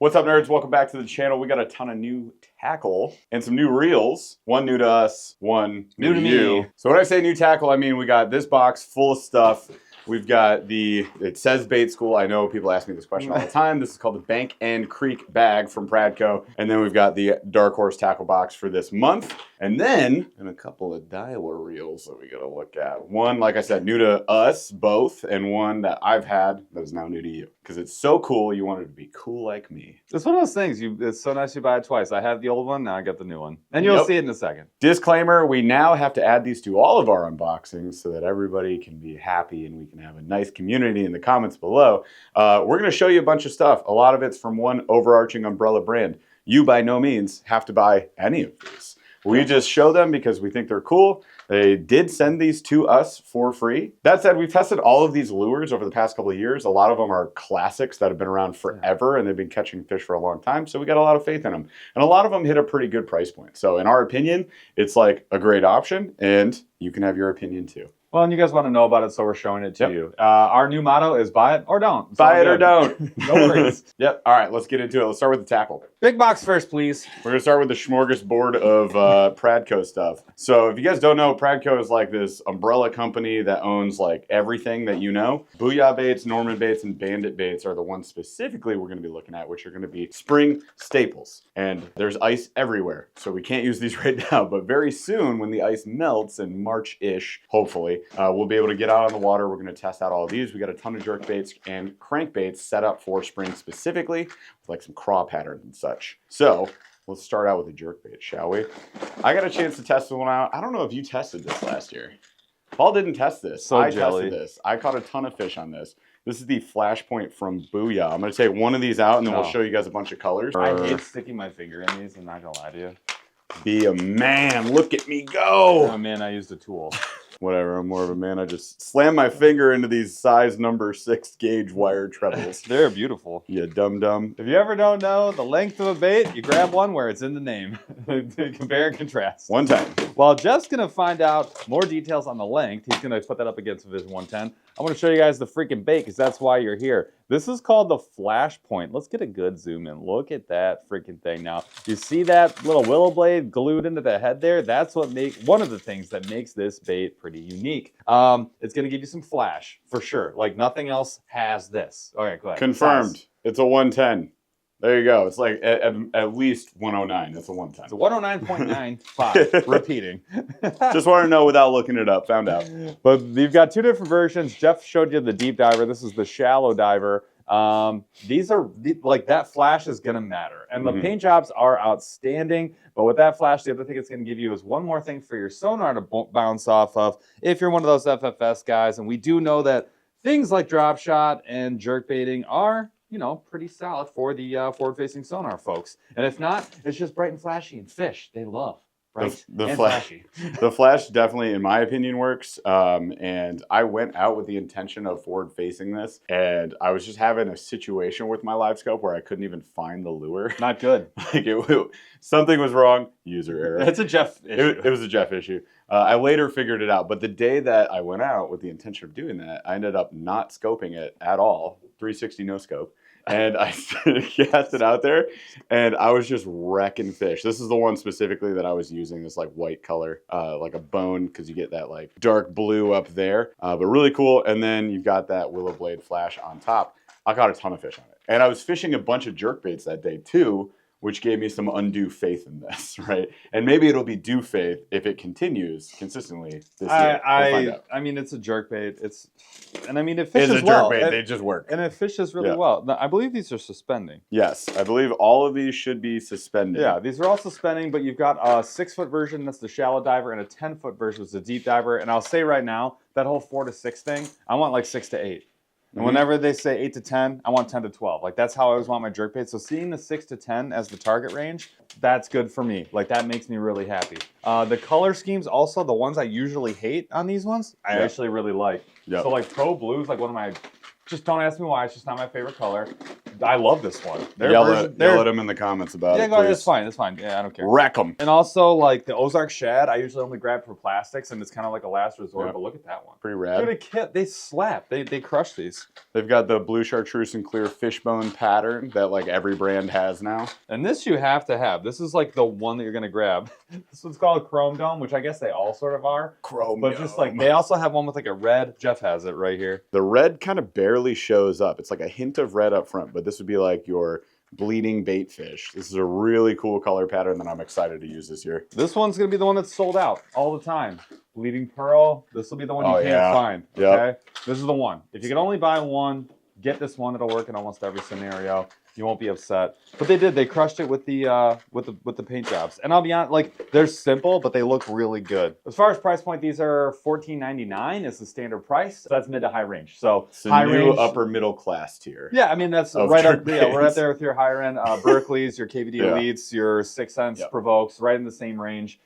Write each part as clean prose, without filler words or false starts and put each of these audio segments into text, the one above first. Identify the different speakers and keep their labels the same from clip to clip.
Speaker 1: What's up, nerds? Welcome back to the channel. We got a ton of new tackle and some new reels. One new to us, one new to you. So when I say new tackle, I mean we got this box full of stuff. We've got it says bait school. I know people ask me this question all the time. This is called the Bank and Creek bag from Pradco. And then we've got the Darkhorse Tackle box for this month. And then, a couple of Daiwa reels that we gotta look at. One, like I said, new to us both, and one that I've had that is now new to you. Because it's so cool, you want it to be cool like me.
Speaker 2: It's one of those things, it's so nice you buy it twice. I had the old one, now I got the new one. And you'll see it in a second.
Speaker 1: Disclaimer, we now have to add these to all of our unboxings so that everybody can be happy and we can have a nice community in the comments below. We're gonna show you a bunch of stuff. A lot of it's from one overarching umbrella brand. You, by no means, have to buy any of these. We just show them because we think they're cool. They did send these to us for free. That said, we've tested all of these lures over the past couple of years. A lot of them are classics that have been around forever and they've been catching fish for a long time. So we got a lot of faith in them. And a lot of them hit a pretty good price point. So in our opinion, it's like a great option and you can have your opinion too.
Speaker 2: Well, and you guys want to know about it, so we're showing it to you. Our new motto is buy it or don't.
Speaker 1: Buy it or don't.
Speaker 2: No worries.
Speaker 1: Yep. All right, let's get into it. Let's start with the tackle.
Speaker 2: Big box first, please.
Speaker 1: We're going to start with the smorgasbord of Pradco stuff. So if you guys don't know, Pradco is like this umbrella company that owns like everything that you know. Booyah baits, Norman baits, and Bandit baits are the ones specifically we're going to be looking at, which are going to be spring staples. And there's ice everywhere, so we can't use these right now. But very soon, when the ice melts in March-ish, hopefully, we'll be able to get out on the water. We're going to test out all of these. We got a ton of jerk baits and crank baits set up for spring specifically, with like some craw patterns and such. So let's start out with the jerk bait, shall we? I got a chance to test one out. I don't know if you tested this last year. Paul didn't test this.
Speaker 2: So
Speaker 1: I
Speaker 2: jelly.
Speaker 1: tested this. I caught a ton of fish on this. This is the Flashpoint from Booyah. I'm going to take one of these out and then we'll show you guys a bunch of colors.
Speaker 2: I hate sticking my finger in these, I'm not going to lie to you.
Speaker 1: Be a man. Look at me go.
Speaker 2: Oh man, I used a tool.
Speaker 1: Whatever, I'm more of a man. I just slam my finger into these size number 6 gauge wire trebles.
Speaker 2: They're beautiful.
Speaker 1: You dum-dum.
Speaker 2: If you ever don't know the length of a bait, you grab one where it's in the name. Compare and contrast.
Speaker 1: 110.
Speaker 2: While Jeff's going to find out more details on the length, he's going to put that up against Vision 110. I want to show you guys the freaking bait because that's why you're here. This is called the Flashpoint. Let's get a good zoom in. Look at that freaking thing. Now, you see that little willow blade glued into the head there? That's what one of the things that makes this bait pretty unique. It's going to give you some flash for sure. Like nothing else has this. All right, go ahead.
Speaker 1: Confirmed. Size. It's a 110. There you go. It's like at least 109. It's a 110.
Speaker 2: It's a 109.95. Repeating.
Speaker 1: Just want to know without looking it up. Found out.
Speaker 2: But you've got two different versions. Jeff showed you the deep diver. This is the shallow diver. These are like that flash is going to matter. And the paint jobs are outstanding. But with that flash, the other thing it's going to give you is one more thing for your sonar to bounce off of. If you're one of those FFS guys, and we do know that things like drop shot and jerk baiting are, you know, pretty solid for the forward-facing sonar folks. And if not, it's just bright and flashy, and fish they love. Right?
Speaker 1: The flash definitely, in my opinion, works. And I went out with the intention of forward-facing this, and I was just having a situation with my live scope where I couldn't even find the lure.
Speaker 2: Not good.
Speaker 1: Like something was wrong. User error.
Speaker 2: It's a Jeff issue.
Speaker 1: It was a Jeff issue. I later figured it out, but the day that I went out with the intention of doing that, I ended up not scoping it at all. 360 no scope. And I cast it out there, and I was just wrecking fish. This is the one specifically that I was using, this like white color, like a bone, because you get that like dark blue up there. But really cool. And then you've got that willow blade flash on top. I caught a ton of fish on it. And I was fishing a bunch of jerk baits that day too, which gave me some undue faith in this, right? And maybe it'll be due faith if it continues consistently this year.
Speaker 2: I mean, it's a jerk bait. It fishes well.
Speaker 1: It's a jerk bait. They just work.
Speaker 2: And it fishes really well. Now, I believe these are suspending.
Speaker 1: Yes, I believe all of these should be suspended.
Speaker 2: Yeah, these are all suspending, but you've got a 6-foot version, that's the shallow diver, and a 10-foot version, that's the deep diver. And I'll say right now, that whole 4 to 6 thing, I want like 6 to 8. And whenever they say 8 to 10, I want 10 to 12. Like that's how I always want my jerk bait. So seeing the 6 to 10 as the target range, that's good for me. Like that makes me really happy. The color schemes also, the ones I usually hate on these ones, I actually really like. So like Pro Blue's like one of my, just don't ask me why, it's just not my favorite color. I love this one.
Speaker 1: Yell at them in the comments about it,
Speaker 2: go ahead.
Speaker 1: please.
Speaker 2: It's fine. It's fine. Yeah, I don't care.
Speaker 1: Wreck them.
Speaker 2: And also, like the Ozark Shad, I usually only grab for plastics, and it's kind of like a last resort. But look at that one.
Speaker 1: Pretty rad.
Speaker 2: Dude, they slap. They crush these.
Speaker 1: They've got the blue chartreuse and clear fishbone pattern that like every brand has now.
Speaker 2: And this you have to have. This is like the one that you're gonna grab. This one's called Chrome Dome, which I guess they all sort of are.
Speaker 1: Chrome
Speaker 2: But
Speaker 1: Dome.
Speaker 2: just like they also have one with like a red. Jeff has it right here.
Speaker 1: The red kind of barely shows up. It's like a hint of red up front, but this would be like your bleeding bait fish. This is a really cool color pattern that I'm excited to use this year.
Speaker 2: This one's gonna be the one that's sold out all the time. Bleeding Pearl. This will be the one you can't find. Okay, this is the one. If you can only buy one, get this one. It'll work in almost every scenario. You won't be upset. But they did. They crushed it with the paint jobs. And I'll be honest, like they're simple, but they look really good. As far as price point, these are $14.99 is the standard price. So that's mid to high range. So
Speaker 1: it's
Speaker 2: high range,
Speaker 1: upper middle class tier.
Speaker 2: Yeah, I mean that's right up. Yeah, right up there with your higher end Berkeley's, your KVD Elites, your 6 cents Provokes, right in the same range.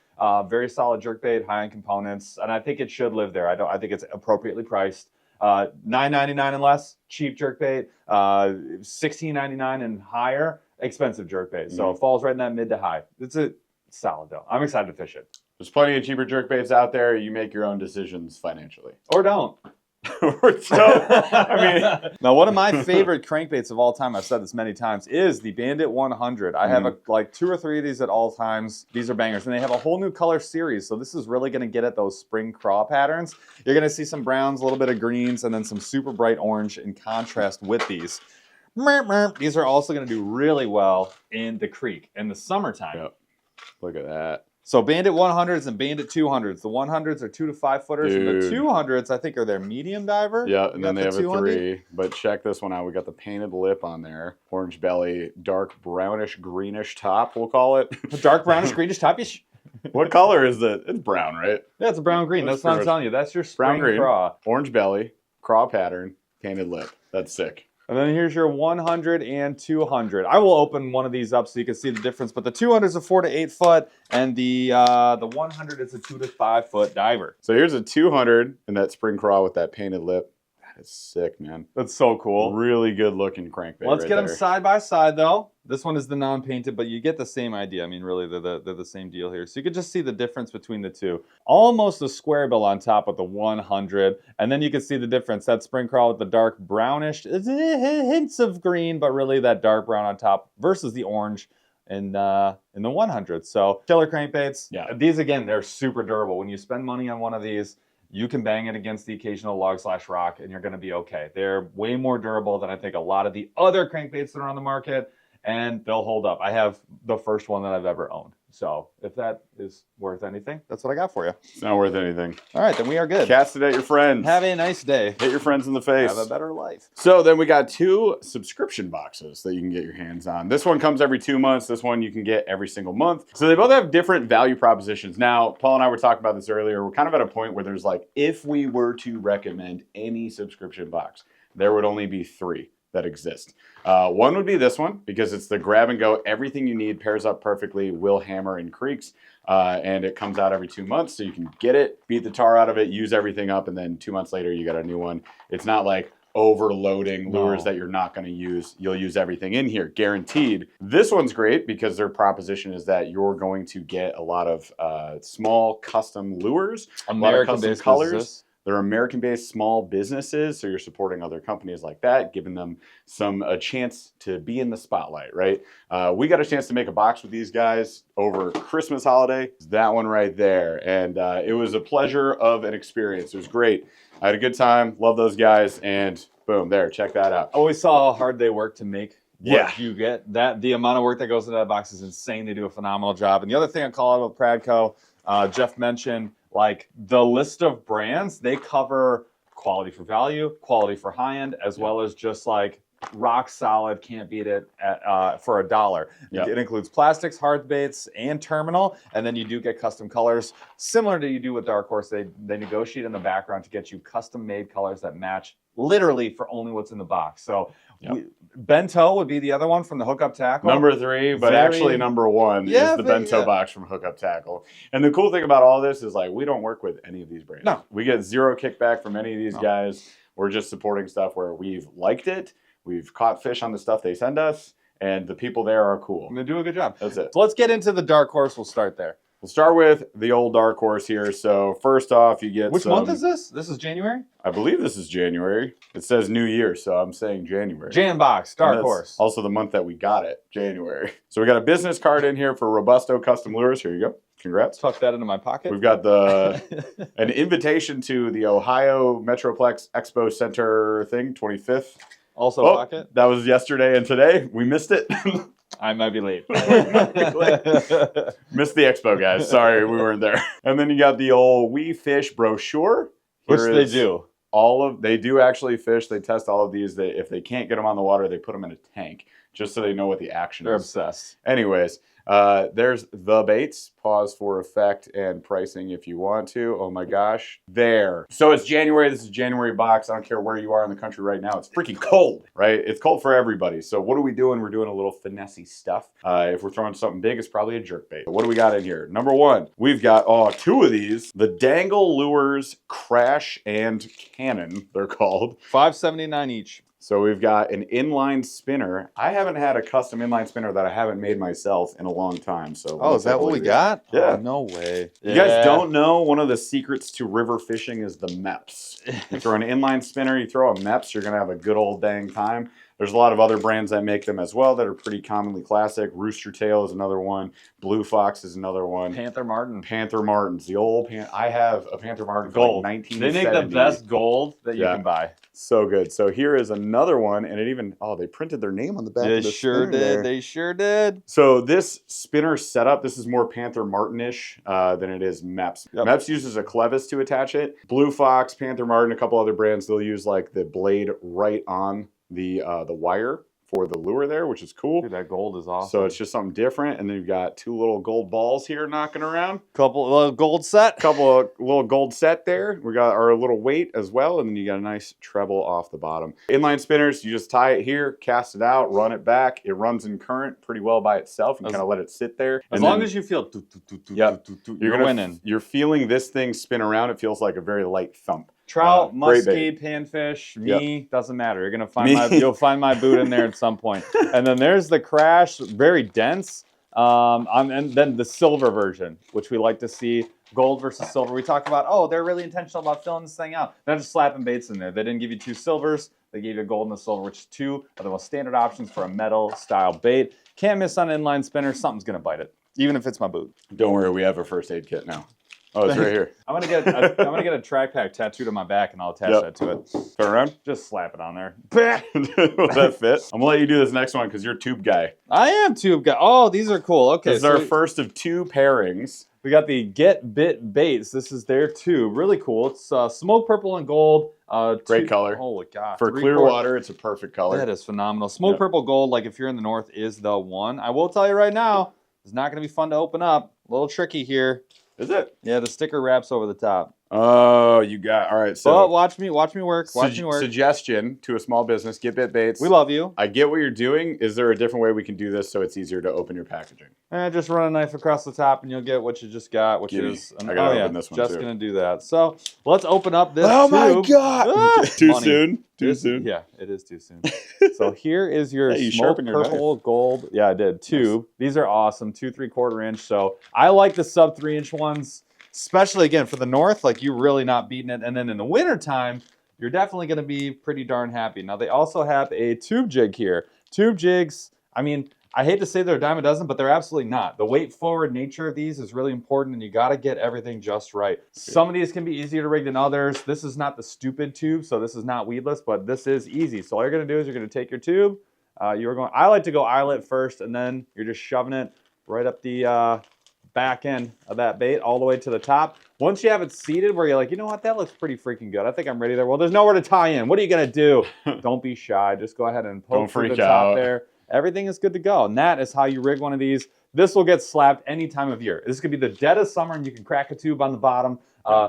Speaker 2: Very solid jerkbait, high end components, and I think it should live there. I think it's appropriately priced. $9.99 and less, cheap jerkbait. $16.99 and higher, expensive jerkbait. So it falls right in that mid to high. It's a solid though. I'm excited to fish it.
Speaker 1: There's plenty of cheaper jerkbaits out there. You make your own decisions financially.
Speaker 2: Or don't. Now, one of my favorite crankbaits of all time, I've said this many times, is the Bandit 100. I have like 2 or 3 of these at all times. These are bangers, and they have a whole new color series. So this is really going to get at those spring craw patterns. You're going to see some browns, a little bit of greens, and then some super bright orange in contrast with these. These are also going to do really well in the creek in the summertime.
Speaker 1: Yep. Look at that.
Speaker 2: So Bandit 100s and Bandit 200s. The 100s are 2 to 5 footers, and the 200s I think are their medium diver.
Speaker 1: Yeah, and then they have a 3. But check this one out. We got the painted lip on there, orange belly, dark brownish greenish top. We'll call it
Speaker 2: dark brownish greenish topish.
Speaker 1: What color is it? It's brown, right?
Speaker 2: Yeah, it's a brown green. That's what I'm telling you. That's your spring craw.
Speaker 1: Orange belly, craw pattern, painted lip. That's sick.
Speaker 2: And then here's your 100 and 200. I will open one of these up so you can see the difference. But the 200 is a 4 to 8 foot, and the 100 is a 2 to 5 foot diver.
Speaker 1: So here's a 200 and that spring craw with that painted lip. That is sick, man.
Speaker 2: That's so cool.
Speaker 1: Really good looking crankbait.
Speaker 2: Let's get them side by side though. This one is the non-painted, but you get the same idea. I mean, really, they're the same deal here. So you can just see the difference between the two. Almost a square bill on top with the 100, and then you can see the difference. That spring crawl with the dark brownish, hints of green, but really that dark brown on top versus the orange in the 100. So killer crankbaits.
Speaker 1: Yeah.
Speaker 2: These again, they're super durable. When you spend money on one of these, you can bang it against the occasional log/rock, and you're going to be okay. They're way more durable than I think a lot of the other crankbaits that are on the market, and they'll hold up. I have the first one that I've ever owned. So if that is worth anything, that's what I got for you.
Speaker 1: It's not worth anything.
Speaker 2: All right, then we are good.
Speaker 1: Cast it at your friends.
Speaker 2: Have a nice day.
Speaker 1: Hit your friends in the face.
Speaker 2: Have a better life.
Speaker 1: So then we got 2 subscription boxes that you can get your hands on. This one comes every 2 months. This one you can get every single month. So they both have different value propositions. Now, Paul and I were talking about this earlier. We're kind of at a point where there's like, if we were to recommend any subscription box, there would only be 3 that exist. One would be this one, because it's the grab and go, everything you need, pairs up perfectly, will hammer in creeks, and it comes out every 2 months, so you can get it, beat the tar out of it, use everything up, and then 2 months later you got a new one. It's not like overloading lures that you're not going to use. You'll use everything in here, guaranteed. This one's great because their proposition is that you're going to get a lot of small custom lures, a lot of custom colors. Businesses. They're American-based small businesses, so you're supporting other companies like that, giving them a chance to be in the spotlight, right? We got a chance to make a box with these guys over Christmas holiday. That one right there, and it was a pleasure of an experience. It was great. I had a good time. Love those guys, and boom, there, check that out.
Speaker 2: Always saw how hard they work to make what you get. The amount of work that goes into that box is insane. They do a phenomenal job. And the other thing I call out about Pradco, Jeff mentioned, like the list of brands, they cover quality for value, quality for high end, as well as just like rock solid, can't beat it for $1. It includes plastics, hard baits, and terminal, and then you do get custom colors. Similar to you do with Darkhorse, they negotiate in the background to get you custom made colors that match literally for only what's in the box. So Bento would be the other one from the Hookup Tackle.
Speaker 1: Number 3, but actually number 1 is the Bento box from Hookup Tackle. And the cool thing about all this is like we don't work with any of these brands. No. We get 0 kickback from any of these guys. We're just supporting stuff where we've liked it. We've caught fish on the stuff they send us, and the people there are cool.
Speaker 2: They do a good job.
Speaker 1: That's it.
Speaker 2: So let's get into the Darkhorse. We'll start there.
Speaker 1: We'll start with the old Darkhorse here. So first off, you get
Speaker 2: Which month is this? This is January?
Speaker 1: I believe this is January. It says New Year, so I'm saying January.
Speaker 2: Jambox, Darkhorse.
Speaker 1: Also the month that we got it, January. So we got a business card in here for Robusto Custom Lures. Here you go. Congrats.
Speaker 2: Tuck that into my pocket.
Speaker 1: We've got an invitation to the Ohio Metroplex Expo Center thing, 25th.
Speaker 2: Also pocket.
Speaker 1: That was yesterday and today. We missed it.
Speaker 2: I might be late.
Speaker 1: Missed the expo, guys. Sorry, we weren't there. And then you got the old We Fish brochure.
Speaker 2: Which they do.
Speaker 1: They do actually fish. They test all of these. If they can't get them on the water, they put them in a tank just so they know what the action
Speaker 2: They're
Speaker 1: is.
Speaker 2: obsessed.
Speaker 1: Anyways, there's the baits. Pause for effect and pricing if you want to. Oh my gosh. There. So it's January. This is January box. I don't care where you are in the country right now. It's freaking cold, right? It's cold for everybody. So what are we doing? We're doing a little finessey stuff. If we're throwing something big, it's probably a jerk bait. What do we got in here? Number one, we've got two of these. The Dangle Lures Crash and Cannon, they're called.
Speaker 2: $5.79 each.
Speaker 1: So we've got an inline spinner. I haven't had a custom inline spinner that I haven't made myself in a long time. So
Speaker 2: is that what we got?
Speaker 1: Yeah.
Speaker 2: Oh, no way.
Speaker 1: You guys don't know, one of the secrets to river fishing is the MEPS. You throw an inline spinner, you throw a MEPS, you're gonna have a good old dang time. There's a lot of other brands that make them as well that are pretty commonly classic. Rooster Tail is another one. Blue Fox is another one.
Speaker 2: Panther Martin.
Speaker 1: Panther Martins. The old I have a Panther Martin
Speaker 2: gold.
Speaker 1: Like 1970.
Speaker 2: They make the best gold that you can buy.
Speaker 1: So good. So here is another one, and it even they printed their name on the back.
Speaker 2: They
Speaker 1: of the
Speaker 2: sure
Speaker 1: spinner
Speaker 2: did.
Speaker 1: there.
Speaker 2: They sure did.
Speaker 1: So this spinner setup, this is more Panther Martin-ish than it is MEPS.
Speaker 2: Yep.
Speaker 1: MEPS uses a clevis to attach it. Blue Fox, Panther Martin, a couple other brands, they'll use like the blade right on the wire for the lure there, which is cool.
Speaker 2: Dude, that gold is awesome.
Speaker 1: So it's just something different. And then you've got two little gold balls here knocking around.
Speaker 2: Couple gold set.
Speaker 1: Couple of little gold set there. We got our little weight as well. And then you got a nice treble off the bottom. Inline spinners, you just tie it here, cast it out, run it back. It runs in current pretty well by itself and kind of let it sit there.
Speaker 2: As long as you feel you're winning.
Speaker 1: You're feeling this thing spin around. It feels like a very light thump.
Speaker 2: Trout, muskie, panfish, doesn't matter. You're gonna find you'll find my boot in there at some point. And then there's the Crash, very dense. And then the silver version, which we like to see, gold versus silver. We talked about, they're really intentional about filling this thing out. They're just slapping baits in there. They didn't give you two silvers. They gave you a gold and a silver, which is two of the most standard options for a metal style bait. Can't miss on an inline spinner. Something's gonna bite it, even if it's my boot.
Speaker 1: Don't worry, we have a first aid kit now. Oh, it's right here.
Speaker 2: I'm gonna get a track pack tattooed on my back, and I'll attach that to it.
Speaker 1: Turn around.
Speaker 2: Just slap it on there.
Speaker 1: Will that fit? I'm gonna let you do this next one because you're tube guy.
Speaker 2: I am tube guy. Oh, these are cool. Okay,
Speaker 1: this is our first of two pairings.
Speaker 2: We got the Get Bit Baits. This is their tube. Really cool. It's smoke purple and gold.
Speaker 1: Great color.
Speaker 2: Holy gosh.
Speaker 1: For clear water, it's a perfect color.
Speaker 2: That is phenomenal. Smoke purple gold, like if you're in the north, is the one. I will tell you right now, it's not gonna be fun to open up. A little tricky here.
Speaker 1: Is it?
Speaker 2: Yeah, the sticker wraps over the top.
Speaker 1: Oh, you got all right. So
Speaker 2: watch me work. Watch me work.
Speaker 1: Suggestion to a small business: Get Bit Baits.
Speaker 2: We love you.
Speaker 1: I get what you're doing. Is there a different way we can do this so it's easier to open your packaging?
Speaker 2: Just run a knife across the top, and you'll get what you just got, which is.
Speaker 1: I gotta open this one
Speaker 2: just
Speaker 1: too.
Speaker 2: Gonna do that. So let's open up this.
Speaker 1: Oh
Speaker 2: tube.
Speaker 1: my god! Too
Speaker 2: Money.
Speaker 1: soon. Too soon.
Speaker 2: Yeah, it is too soon. So here is your
Speaker 1: you
Speaker 2: smoke
Speaker 1: sharpened your
Speaker 2: purple gold. Yeah, I did. Tube. These are awesome. 2 3/4 inch. So I like the sub 3-inch ones. Especially, again, for the north, like you're really not beating it. And then in the wintertime, you're definitely going to be pretty darn happy. Now, they also have a tube jig here. Tube jigs, I mean, I hate to say they're a dime a dozen, but they're absolutely not. The weight-forward nature of these is really important, and you got to get everything just right. Some of these can be easier to rig than others. This is not the stupid tube, so this is not weedless, but this is easy. So all you're going to do is you're going to take your tube. I like to go eyelet first, and then you're just shoving it right up the back end of that bait all the way to the top. Once you have it seated where you're like, you know what, that looks pretty freaking good. I think I'm ready there. Well, there's nowhere to tie in. What are you going to do? Don't be shy. Just go ahead and poke through the top there. Everything is good to go. And that is how you rig one of these. This will get slapped any time of year. This could be the dead of summer and you can crack a tube on the bottom.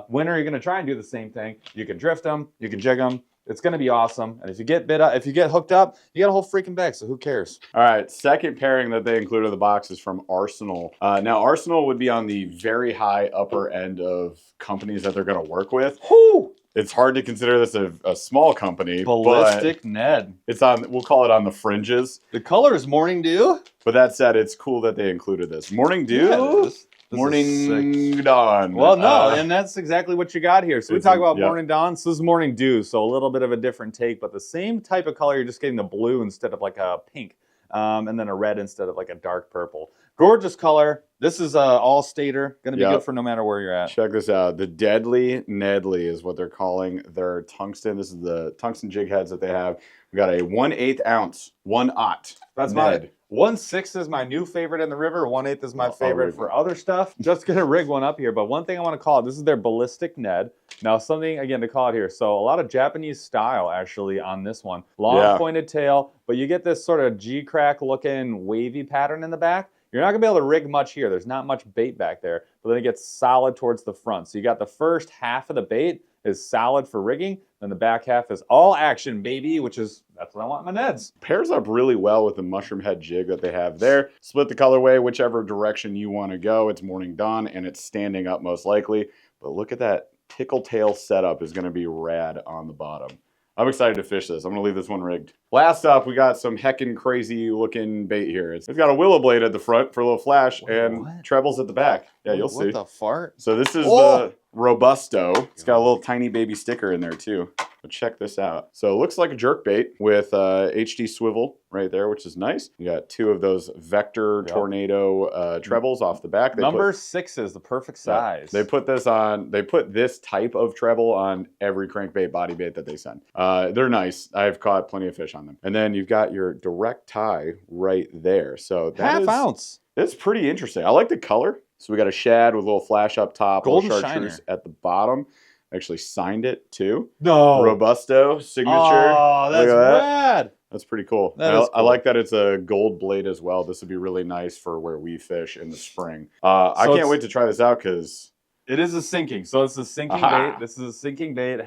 Speaker 2: Winter, you're going to try and do the same thing. You can drift them. You can jig them. It's going to be awesome. And if you get hooked up, you got a whole freaking bag, so who cares?
Speaker 1: All right, second pairing that they included in the box is from Arsenal. Now, Arsenal would be on the very high upper end of companies that they're going to work with.
Speaker 2: Whoo!
Speaker 1: It's hard to consider this a small company.
Speaker 2: Ballistic Ned.
Speaker 1: It's on, we'll call it on the fringes.
Speaker 2: The color is Morning Dew.
Speaker 1: But that said, it's cool that they included this. Morning Dew?
Speaker 2: Yeah, this
Speaker 1: Morning Dawn.
Speaker 2: Well, no, and that's exactly what you got here. So we talk about
Speaker 1: yep.
Speaker 2: Morning Dawn. So this is Morning Dew, so a little bit of a different take, but the same type of color. You're just getting the blue instead of like a pink, and then a red instead of like a dark purple. Gorgeous color. This is all stator. Going to be good for no matter where you're at.
Speaker 1: Check this out. The Deadly Nedley is what they're calling their tungsten. This is the tungsten jig heads that they have. We got a 1/8 ounce, 1/0.
Speaker 2: That's my 1/6 is my new favorite in the river. 1/8 is my favorite for other stuff. Just gonna rig one up here, but one thing I want to call it. This is their Ballistic Ned. Now something again to call it here. So a lot of Japanese style actually on this one. Long pointed tail, but you get this sort of G-crack looking wavy pattern in the back. You're not gonna be able to rig much here. There's not much bait back there, but then it gets solid towards the front. So you got the first half of the bait is solid for rigging, then the back half is all action, baby, which is, that's what I want in my Neds.
Speaker 1: Pairs up really well with the mushroom head jig that they have there. Split the colorway, whichever direction you want to go. It's Morning Dawn, and it's standing up most likely. But look at that tickle tail setup is going to be rad on the bottom. I'm excited to fish this. I'm going to leave this one rigged. Last up, we got some heckin' crazy looking bait here. It's got a willow blade at the front for a little flash and trebles at the back. Yeah, you'll see.
Speaker 2: What the fart?
Speaker 1: So this is the Robusto. It's got a little tiny baby sticker in there too. But check this out. So it looks like a jerk bait with HD swivel right there, which is nice. You got two of those Vector Tornado trebles off the back.
Speaker 2: Number 6 is the perfect size.
Speaker 1: They put this on, they put this type of treble on every crankbait body bait that they send. They're nice. I've caught plenty of fish on them. And then you've got your direct tie right there. So that
Speaker 2: half ounce.
Speaker 1: That's pretty interesting. I like the color. So we got a shad with a little flash up top,
Speaker 2: golden
Speaker 1: chartreuse at the bottom. Actually signed it too.
Speaker 2: No.
Speaker 1: Robusto signature.
Speaker 2: Oh, that's rad.
Speaker 1: That's pretty cool. I like that it's a gold blade as well. This would be really nice for where we fish in the spring. I can't wait to try this out because
Speaker 2: it is a sinking. So it's a sinking bait. This is a sinking bait.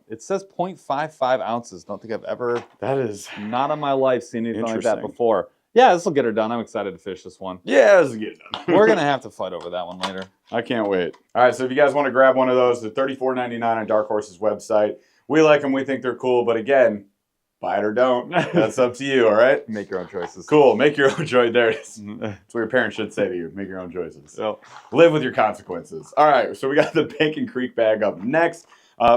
Speaker 2: It says 0.55 ounces. Don't think I've ever,
Speaker 1: that is
Speaker 2: not in my life, seen anything like that before. Yeah, this will get her done. I'm excited to fish this one.
Speaker 1: Yeah, this will get it done.
Speaker 2: We're going to have to fight over that one later.
Speaker 1: I can't wait. All right, so if you guys want to grab one of those, they're $34.99 on Darkhorse's website. We like them. We think they're cool. But again, buy it or don't. That's up to you, all right?
Speaker 2: Make your own choices.
Speaker 1: Cool. Make your own choice. There it is. That's what your parents should say to you. Make your own choices. So live with your consequences. All right, so we got the Bacon Creek bag up next.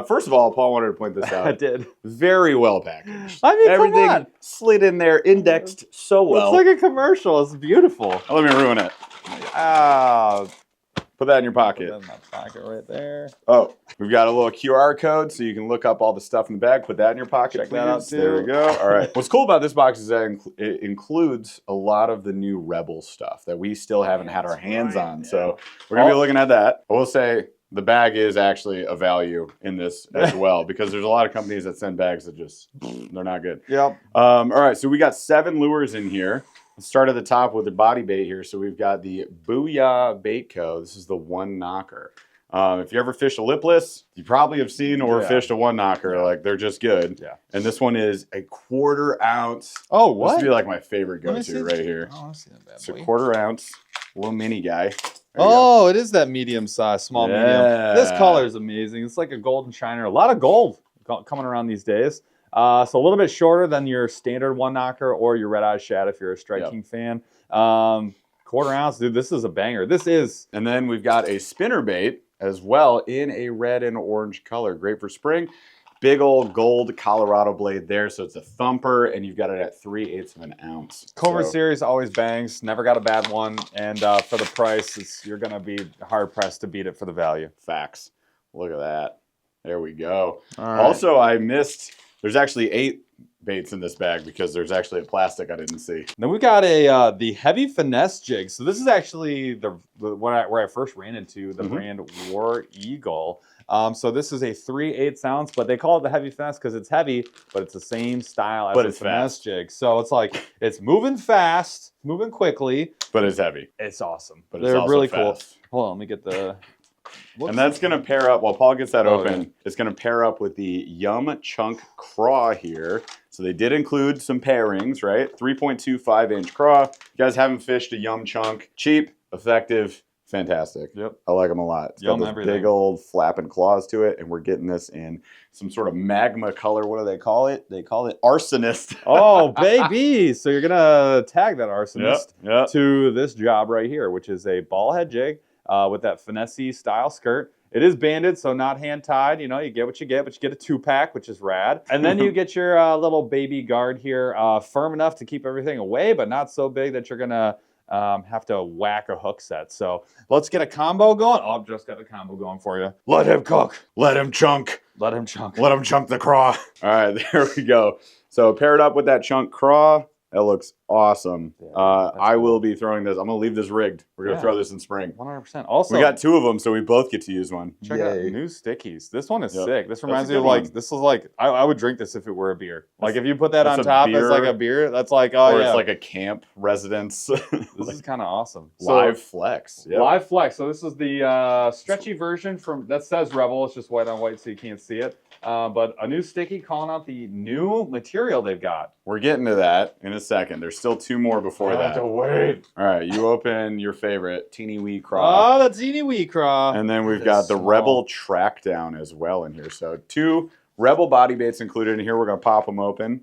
Speaker 1: First of all, Paul wanted to point this out.
Speaker 2: I did.
Speaker 1: Very well packaged.
Speaker 2: I mean,
Speaker 1: everything slid in there, indexed so well.
Speaker 2: It's like a commercial. It's beautiful.
Speaker 1: Oh, let me ruin it. Put that in your pocket.
Speaker 2: Put that in my pocket right there.
Speaker 1: Oh, we've got a little QR code so you can look up all the stuff in the bag. Put that in your pocket.
Speaker 2: Check that out too.
Speaker 1: There we go. All right. What's cool about this box is that it includes a lot of the new Rebel stuff that we still haven't had our hands on. Yeah. So we're going to be looking at that. I will say the bag is actually a value in this as well because there's a lot of companies that send bags that just, they're not good.
Speaker 2: Yep.
Speaker 1: All right. So we got 7 lures in here. Let's start at the top with the body bait here. So we've got the Booyah Bait Co. This is the one knocker. If you ever fished a lipless, you probably have seen or fished a one knocker. Like they're just good. Yeah. And this one is a 1/4 ounce.
Speaker 2: Oh, what?
Speaker 1: This would be like my favorite go-to right here.
Speaker 2: Oh, I see that bad boy.
Speaker 1: It's a 1/4 ounce, little mini guy.
Speaker 2: Oh, it is that medium size, small medium. This color is amazing. It's like a golden shiner. A lot of gold coming around these days. So a little bit shorter than your standard one knocker or your red eye shad if you're a Strike King fan. 1/4 ounce, dude, this is a banger. This is.
Speaker 1: And then we've got a spinner bait as well in a red and orange color. Great for spring. Big old gold Colorado blade there. So it's a thumper and you've got it at 3/8 of an ounce.
Speaker 2: Covert series always bangs. Never got a bad one. And for the price, you're going to be hard pressed to beat it for the value.
Speaker 1: Facts. Look at that. There we go.
Speaker 2: All right.
Speaker 1: Also, I missed, there's actually 8 baits in this bag because there's actually a plastic I didn't see.
Speaker 2: Then we got the heavy finesse jig. So this is actually where I first ran into the brand War Eagle. So this is a 3/8 ounce, but they call it the heavy finesse because it's heavy, but it's the same style as the finesse jig. So it's like it's moving fast, moving quickly,
Speaker 1: but it's heavy.
Speaker 2: It's awesome.
Speaker 1: But they're really cool.
Speaker 2: Hold on, let me get the.
Speaker 1: Whoops. And that's going to pair up, while Paul gets that open, it's going to pair up with the Yum Chunk Craw here. So they did include some pairings, right? 3.25-inch craw. If you guys haven't fished a Yum Chunk, cheap, effective, Fantastic.
Speaker 2: Yep.
Speaker 1: I like them a lot. It's got those
Speaker 2: everything.
Speaker 1: big old flapping claws to it, and we're getting this in some sort of magma color. What do they call it? They call it arsonist.
Speaker 2: Oh, baby. So you're going to tag that arsonist
Speaker 1: Yep.
Speaker 2: to this job right here, which is a ball head jig with that finesse style skirt. It is banded, so not hand-tied. You know, you get what you get, but you get a 2-pack, which is rad. And then you get your little baby guard here, firm enough to keep everything away, but not so big that you're going to have to whack a hook set. So let's get a combo going. Oh, I've just got the combo going for you.
Speaker 1: Let him cook. Let him chunk.
Speaker 2: Let him chunk.
Speaker 1: Let him chunk the craw. All right, there we go. So paired up with that chunk craw, that looks awesome.
Speaker 2: Yeah,
Speaker 1: I will
Speaker 2: cool.
Speaker 1: be throwing this. I'm going to leave this rigged. We're going to throw this in spring.
Speaker 2: 100%. Also,
Speaker 1: we got 2 of them, so we both get to use one.
Speaker 2: check out new stickies. This one is
Speaker 1: Yep.
Speaker 2: sick. This reminds
Speaker 1: a
Speaker 2: me of
Speaker 1: good
Speaker 2: like,
Speaker 1: one.
Speaker 2: this is like, I would drink this if it were a beer. Like if you put that on
Speaker 1: that's a
Speaker 2: top as
Speaker 1: beer,
Speaker 2: like a beer, that's like, oh
Speaker 1: or
Speaker 2: yeah.
Speaker 1: it's like a camp residence.
Speaker 2: This is kind of awesome.
Speaker 1: Live flex. Yep.
Speaker 2: Live flex. So this is the stretchy version from, that says Rebel. It's just white on white so you can't see it. But a new sticky calling out the new material they've got.
Speaker 1: We're getting to that in a second. There's still 2 more before
Speaker 2: I
Speaker 1: that.
Speaker 2: have to wait.
Speaker 1: All right, you open your favorite, Teeny Wee Craw.
Speaker 2: Oh, the teeny wee craw.
Speaker 1: And then we've
Speaker 2: It
Speaker 1: got
Speaker 2: is
Speaker 1: the
Speaker 2: small.
Speaker 1: Rebel Track Down as well in here. So 2 Rebel body baits included in here. We're going to pop them open.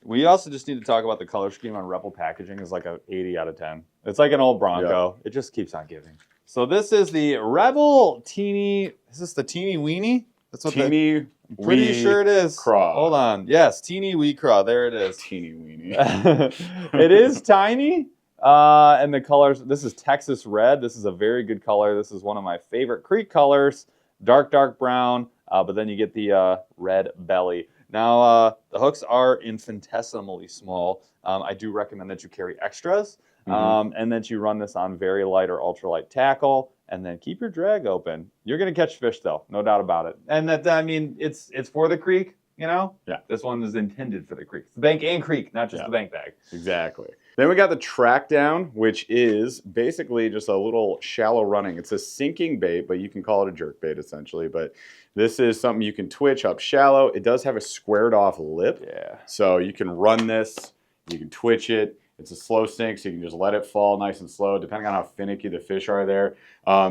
Speaker 2: We also just need to talk about the color scheme on Rebel packaging is like a 80 out of 10. It's like an old Bronco. It just keeps on giving. So this is the Rebel Teeny, is this the Teeny Weenie? That's what
Speaker 1: Teeny
Speaker 2: pretty
Speaker 1: Wee
Speaker 2: sure it is.
Speaker 1: Craw.
Speaker 2: Hold on. Yes, Teeny Wee Craw. There it is.
Speaker 1: Teeny Weenie.
Speaker 2: It is tiny. And the colors, this is Texas Red. This is a very good color. This is one of my favorite creek colors. Dark brown, but then you get the red belly. Now, the hooks are infinitesimally small. I do recommend that you carry extras and that you run this on very light or ultralight tackle, and then keep your drag open. You're going to catch fish, though, no doubt about it. And that, I mean, it's for the creek, you know?
Speaker 1: Yeah.
Speaker 2: This one is intended for the creek. It's the bank and creek, not just the bank bag.
Speaker 1: Exactly. Then we got the Track Down, which is basically just a little shallow running. It's a sinking bait, but you can call it a jerk bait essentially. But this is something you can twitch up shallow. It does have a squared off lip.
Speaker 2: Yeah.
Speaker 1: So you can run this, you can twitch it. It's a slow sink, so you can just let it fall nice and slow, depending on how finicky the fish are there.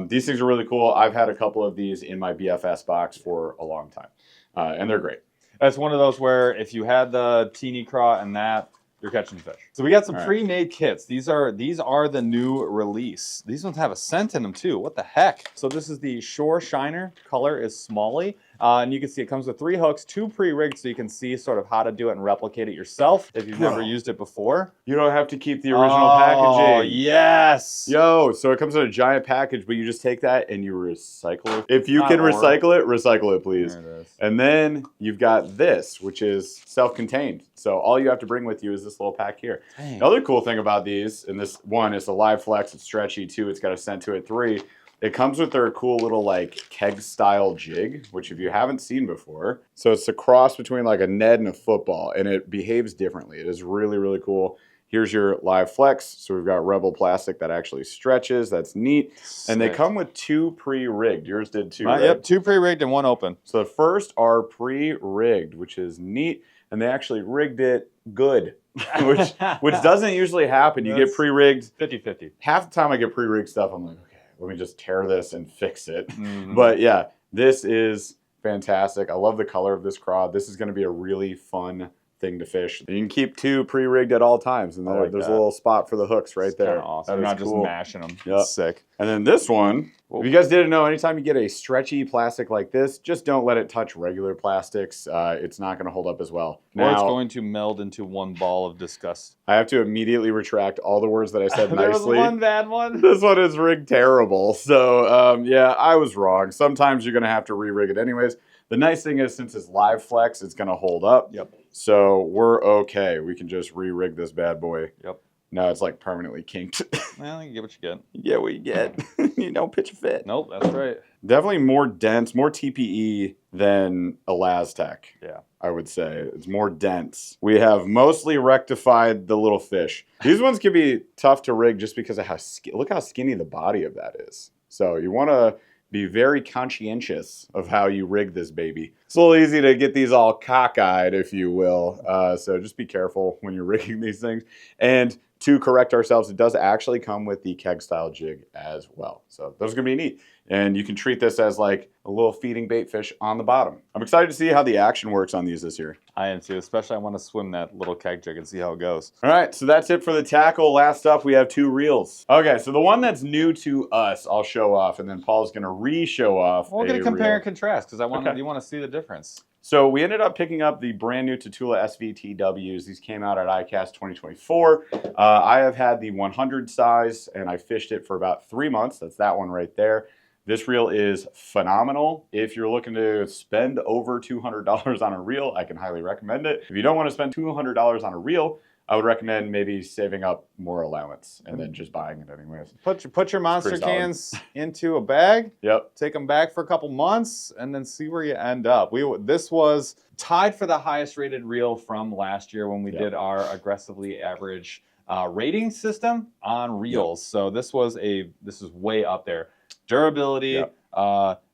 Speaker 1: These things are really cool. I've had a couple of these in my BFS box for a long time, and they're great.
Speaker 2: That's one of those where if you had the teeny craw and that, you're catching fish. So we got some pre-made kits. These are the new release. These ones have a scent in them too. What the heck? So this is the Shore Shiner. Color is Smalley. And you can see it comes with 3 hooks, 2 pre-rigged, so you can see sort of how to do it and replicate it yourself if you've never used it before.
Speaker 1: You don't have to keep the original packaging.
Speaker 2: Oh, yes.
Speaker 1: Yo, so it comes in a giant package, but you just take that and you recycle it. If you can recycle it, please.
Speaker 2: There it is.
Speaker 1: And then you've got this, which is self-contained. So all you have to bring with you is this little pack here.
Speaker 2: Dang.
Speaker 1: The other cool thing about these, and this one, it's a live flex, it's stretchy. 2, it's got a scent to it. 3, it comes with their cool little like keg style jig, which if you haven't seen before. So it's a cross between like a Ned and a football, and it behaves differently. It is really, really cool. Here's your live flex. So we've got Rebel plastic that actually stretches. That's neat.
Speaker 2: Sick.
Speaker 1: And they come with 2 pre-rigged. Yours did too, right?
Speaker 2: Yep, 2 pre-rigged and 1 open.
Speaker 1: So the first are pre-rigged, which is neat. And they actually rigged it good, which doesn't usually happen. You get pre-rigged.
Speaker 2: 50-50.
Speaker 1: Half the time I get pre-rigged stuff, I'm like, okay, let me just tear this and fix it.
Speaker 2: Mm-hmm.
Speaker 1: But yeah, this is fantastic. I love the color of this craw. This is going to be a really fun thing to fish. You can keep 2 pre-rigged at all times, and there's a little spot for the hooks right there.
Speaker 2: Awesome. They're not just mashing them.
Speaker 1: Yep.
Speaker 2: Sick.
Speaker 1: And then this one, if you guys didn't know, anytime you get a stretchy plastic like this, just don't let it touch regular plastics. It's not going to hold up as well.
Speaker 2: Or it's going to meld into one ball of disgust.
Speaker 1: I have to immediately retract all the words that I said
Speaker 2: There
Speaker 1: nicely.
Speaker 2: was one bad one.
Speaker 1: This one is rigged terrible. So yeah, I was wrong. Sometimes you're going to have to re-rig it anyways. The nice thing is, since it's live flex, it's going to hold up.
Speaker 2: Yep.
Speaker 1: So we're okay. We can just re-rig this bad boy.
Speaker 2: Yep.
Speaker 1: Now it's like permanently kinked.
Speaker 2: Well, you get what you get.
Speaker 1: You get what you get. You don't pitch a fit.
Speaker 2: Nope, that's right.
Speaker 1: Definitely more dense, more TPE than a Laztec.
Speaker 2: Yeah.
Speaker 1: I would say. It's more dense. We have mostly rectified the little fish. These ones can be tough to rig just because of how look how skinny the body of that is. So you want to be very conscientious of how you rig this baby. It's a little easy to get these all cockeyed, if you will. So just be careful when you're rigging these things. And to correct ourselves, it does actually come with the keg style jig as well. So those are gonna be neat. And you can treat this as like a little feeding bait fish on the bottom. I'm excited to see how the action works on these this year.
Speaker 2: I am too, especially I want to swim that little keg jig and see how it goes.
Speaker 1: All right, so that's it for the tackle. Last up, we have 2 reels. Okay, so the one that's new to us, I'll show off, and then Paul's gonna re-show off.
Speaker 2: We're gonna compare
Speaker 1: reel.
Speaker 2: and contrast because you want to see the difference.
Speaker 1: So we ended up picking up the brand new Tatula SVTWs. These came out at Icast 2024. I have had the 100 size, and I fished it for about 3 months. That's that one right there. This reel is phenomenal. If you're looking to spend over $200 on a reel, I can highly recommend it. If you don't want to spend $200 on a reel, I would recommend maybe saving up more allowance and then just buying it anyways.
Speaker 2: Put your monster cans into a bag.
Speaker 1: Yep.
Speaker 2: Take them back for a couple months and then see where you end up. This was tied for the highest rated reel from last year when we did our aggressively average rating system on reels. So this is way up there. Durability,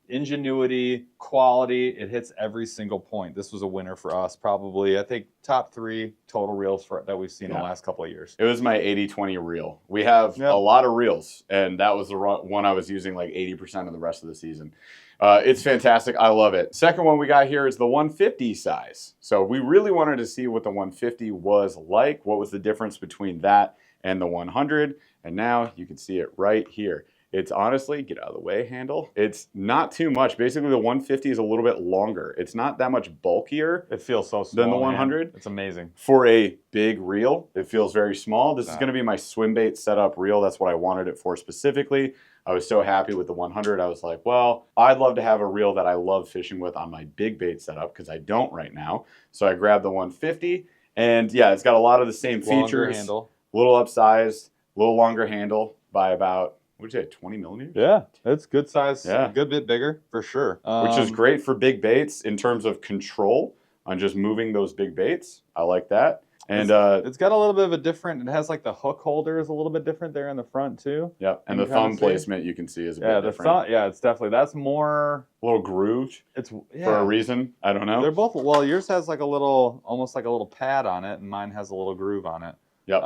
Speaker 2: ingenuity, quality, it hits every single point. This was a winner for us, probably, I think, top 3 total reels that we've seen in the last couple of years.
Speaker 1: It was my 80-20 reel. We have a lot of reels, and that was the one I was using like 80% of the rest of the season. It's fantastic. I love it. Second one we got here is the 150 size. So we really wanted to see what the 150 was like. What was the difference between that and the 100? And now you can see it right here. It's honestly, get out of the way handle. It's not too much. Basically, the 150 is a little bit longer. It's not that much bulkier.
Speaker 2: It feels so small
Speaker 1: than the 100.
Speaker 2: Man. It's amazing.
Speaker 1: For a big reel, it feels very small. This is going to be my swim bait setup reel. That's what I wanted it for specifically. I was so happy with the 100. I was like, well, I'd love to have a reel that I love fishing with on my big bait setup because I don't right now. So I grabbed the 150, and yeah, it's got a lot of the same features.
Speaker 2: Handle.
Speaker 1: A little upsized, a little longer handle by about, what'd you say, 20 millimeters?
Speaker 2: Yeah, it's good size. Yeah, a good bit bigger for sure.
Speaker 1: Which is great for big baits in terms of control on just moving those big baits. I like that. And
Speaker 2: it's got a little bit of a different, it has like the hook holder is a little bit different there in the front too.
Speaker 1: Yeah, and the thumb placement you can see is a bit different.
Speaker 2: It's definitely, that's more...
Speaker 1: A little grooved for a reason. I don't know.
Speaker 2: They're both, well, yours has like a little, almost like a little pad on it, and mine has a little groove on it.
Speaker 1: Yep.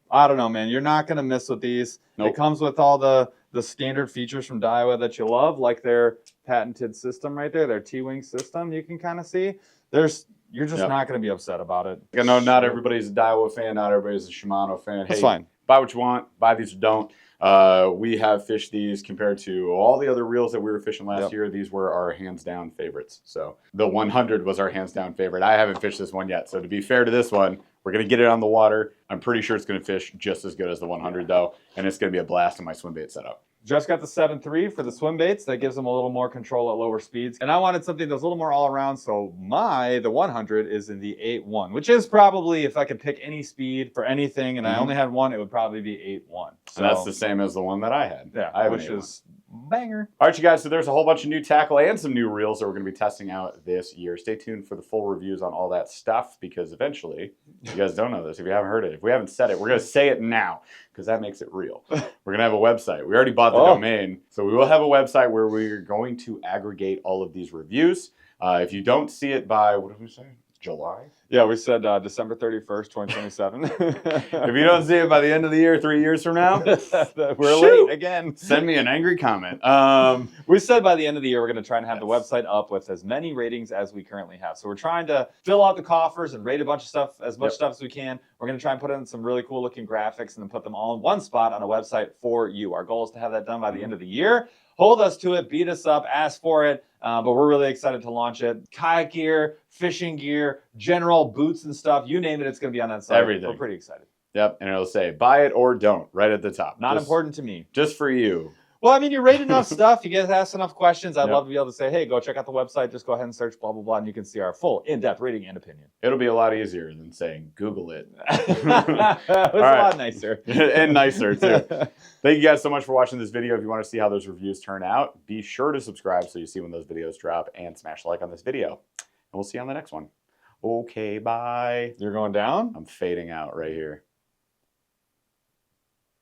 Speaker 2: I don't know, man. You're not going to miss with these. Nope. It comes with all the standard features from Daiwa that you love, like their patented system right there, their T-wing system. You can kind of see. You're just not going to be upset about it.
Speaker 1: I know not everybody's a Daiwa fan, not everybody's a Shimano fan.
Speaker 2: That's fine.
Speaker 1: Buy what you want. Buy these or don't. We have fished these compared to all the other reels that we were fishing last year. These were our hands down favorites. So the 100 was our hands down favorite. I haven't fished this one yet. So to be fair to this one, we're going to get it on the water. I'm pretty sure it's going to fish just as good as the 100 though. And it's going to be a blast in my swim bait setup.
Speaker 2: Just got the 7.3 for the swim baits. That gives them a little more control at lower speeds. And I wanted something that's a little more all around. So the 100 is in the 8.1, which is probably, if I could pick any speed for anything and I only had one, it would probably be 8.1. So,
Speaker 1: and that's the same as the one that I had.
Speaker 2: Yeah, which is banger.
Speaker 1: All right, you guys, so there's a whole bunch of new tackle and some new reels that we're going to be testing out this year. Stay tuned for the full reviews on all that stuff because eventually, you guys don't know this, if you haven't heard it, if we haven't said it, we're going to say it now because that makes it real. We're going to have a website. We already bought the domain, so we will have a website where we're going to aggregate all of these reviews. If you don't see it by, what did we say? July?
Speaker 2: Yeah, we said December 31st, 2027.
Speaker 1: If you don't see it by the end of the year, 3 years from now,
Speaker 2: we're late again.
Speaker 1: Send me an angry comment.
Speaker 2: We said by the end of the year, we're going to try and have the website up with as many ratings as we currently have. So we're trying to fill out the coffers and rate a bunch of stuff, as much stuff as we can. We're going to try and put in some really cool looking graphics and then put them all in one spot on a website for you. Our goal is to have that done by the end of the year. Hold us to it, beat us up, ask for it, but we're really excited to launch it. Kayak gear, fishing gear, general boots and stuff, you name it, it's going to be on that site.
Speaker 1: Everything.
Speaker 2: We're pretty excited.
Speaker 1: Yep, and it'll say, buy it or don't, right at the top.
Speaker 2: Not important to me.
Speaker 1: Just for you.
Speaker 2: Well, I mean, you rate enough stuff, you get asked enough questions. I'd love to be able to say, hey, go check out the website, just go ahead and search blah, blah, blah, and you can see our full in-depth rating and opinion.
Speaker 1: It'll be a lot easier than saying, Google it.
Speaker 2: It's a lot nicer.
Speaker 1: And nicer, too. Thank you guys so much for watching this video. If you want to see how those reviews turn out, be sure to subscribe so you see when those videos drop, and smash like on this video. And we'll see you on the next one. Okay, bye.
Speaker 2: You're going down?
Speaker 1: I'm fading out right here.